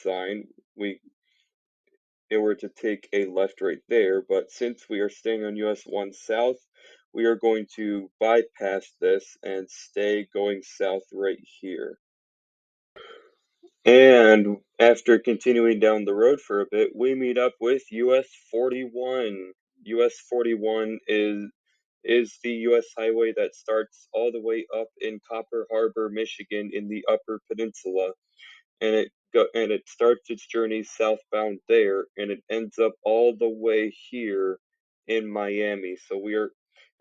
sign. It were to take a left right there, but since we are staying on US-1 south, we are going to bypass this and stay going south right here. And after continuing down the road for a bit, we meet up with US-41. US-41 is the US highway that starts all the way up in Copper Harbor, Michigan in the Upper Peninsula, and it starts its journey southbound there, and it ends up all the way here in Miami.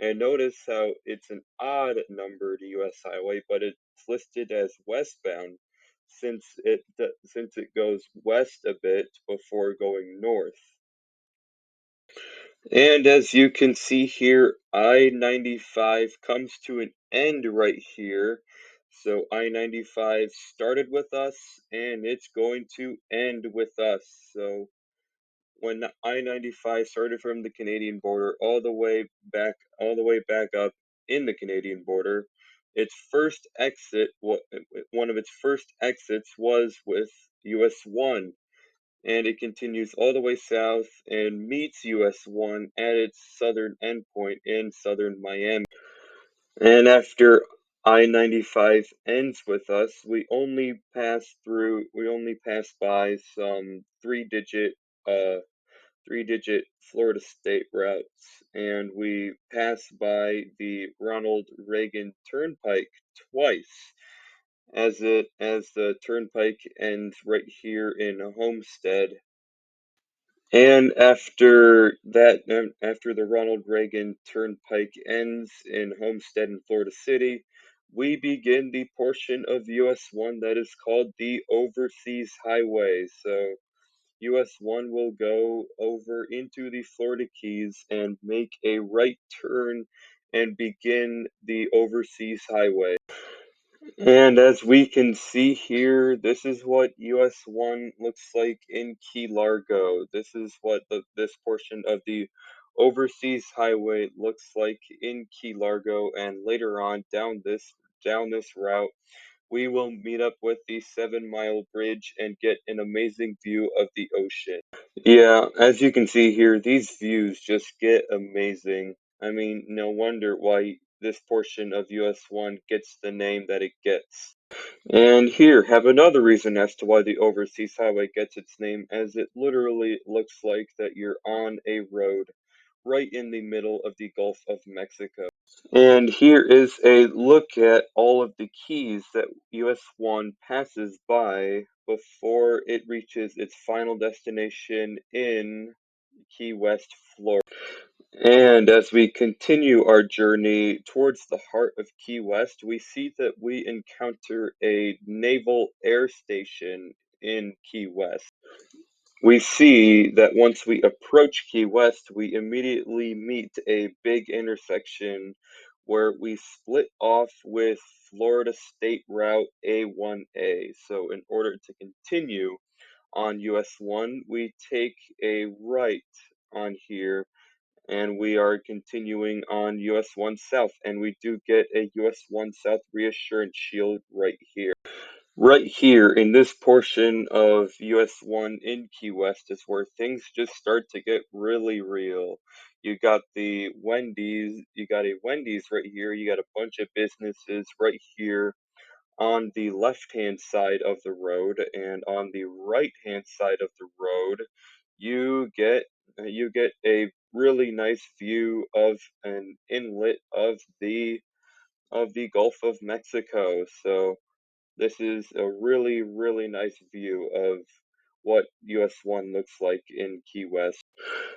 And notice how it's an odd numbered US highway, but it's listed as westbound since it goes west a bit before going north. And as you can see here, I-95 comes to an end right here. So I-95 started with us, and it's going to end with us. So when I-95 started from the Canadian border all the way back up in the Canadian border, one of its first exits was with US-1, and it continues all the way south and meets US-1 at its southern endpoint in southern Miami. And after I-95 ends with us, we only pass by some uh three-digit Florida state routes, and we pass by the Ronald Reagan Turnpike twice, as the turnpike ends right here in Homestead. And after the Ronald Reagan Turnpike ends in Homestead in Florida City, we begin the portion of US-1 that is called the Overseas Highway. So US-1 will go over into the Florida Keys and make a right turn and begin the Overseas Highway. And as we can see here, this is what US-1 looks like in Key Largo. This is what this portion of the Overseas Highway looks like in Key Largo, and later on down this route, we will meet up with the 7 Mile Bridge and get an amazing view of the ocean. Yeah, as you can see here, these views just get amazing. I mean, no wonder why this portion of US-1 gets the name that it gets. And here, have another reason as to why the Overseas Highway gets its name, as it literally looks like that you're on a road right in the middle of the Gulf of Mexico. And here is a look at all of the keys that US-1 passes by before it reaches its final destination in Key West, Florida. And as we continue our journey towards the heart of Key West, we see that we encounter a naval air station in Key West. We see that once we approach Key West, we immediately meet a big intersection where we split off with Florida State Route A1A. So, in order to continue on US-1, we take a right on here and we are continuing on US-1 South, and we do get a US-1 South reassurance shield right here. Right here in this portion of US-1 in Key West is where things just start to get really real. You got a Wendy's right here, you got a bunch of businesses right here on the left-hand side of the road, and on the right-hand side of the road, you get you get a really nice view of an inlet of the Gulf of Mexico. So this is a really, really nice view of what US-1 looks like in Key West.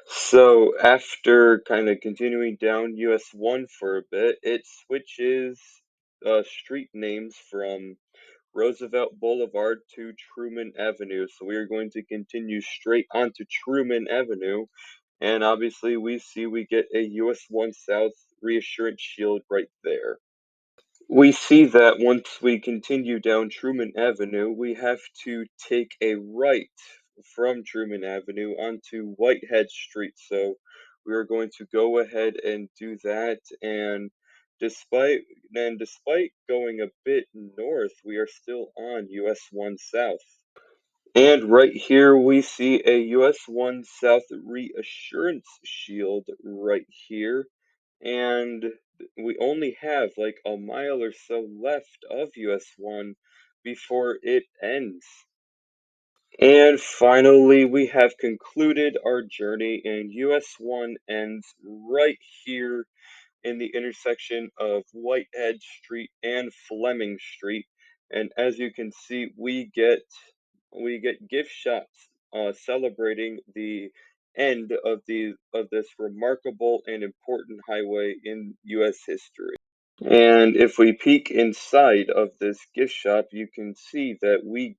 So after kind of continuing down US-1 for a bit, it switches street names from Roosevelt Boulevard to Truman Avenue. So we are going to continue straight onto Truman Avenue, and obviously we get a US-1 South reassurance shield right there. We see that once we continue down Truman Avenue, we have to take a right from Truman Avenue onto Whitehead Street. So we are going to go ahead and do that. And despite going a bit north, we are still on US-1 South. And right here we see a US-1 South reassurance shield right here. And we only have like a mile or so left of US-1 before it ends. And finally, we have concluded our journey, and US-1 ends right here in the intersection of Whitehead Street and Fleming Street. And as you can see, we get gift shops celebrating the end of this remarkable and important highway in U.S. history. And if we peek inside of this gift shop, you can see that we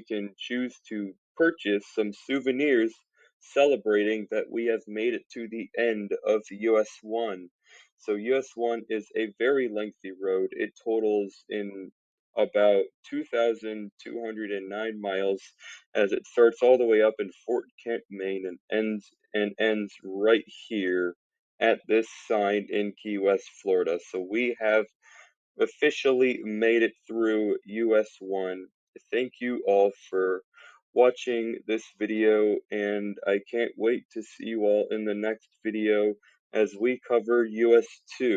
can choose to purchase some souvenirs celebrating that we have made it to the end of US-1. So US-1 is a very lengthy road. It totals in about 2,209 miles as it starts all the way up in Fort Kent, Maine, and ends right here at this sign in Key West, Florida. So we have officially made it through US-1. Thank you all for watching this video, and I can't wait to see you all in the next video as we cover US-2.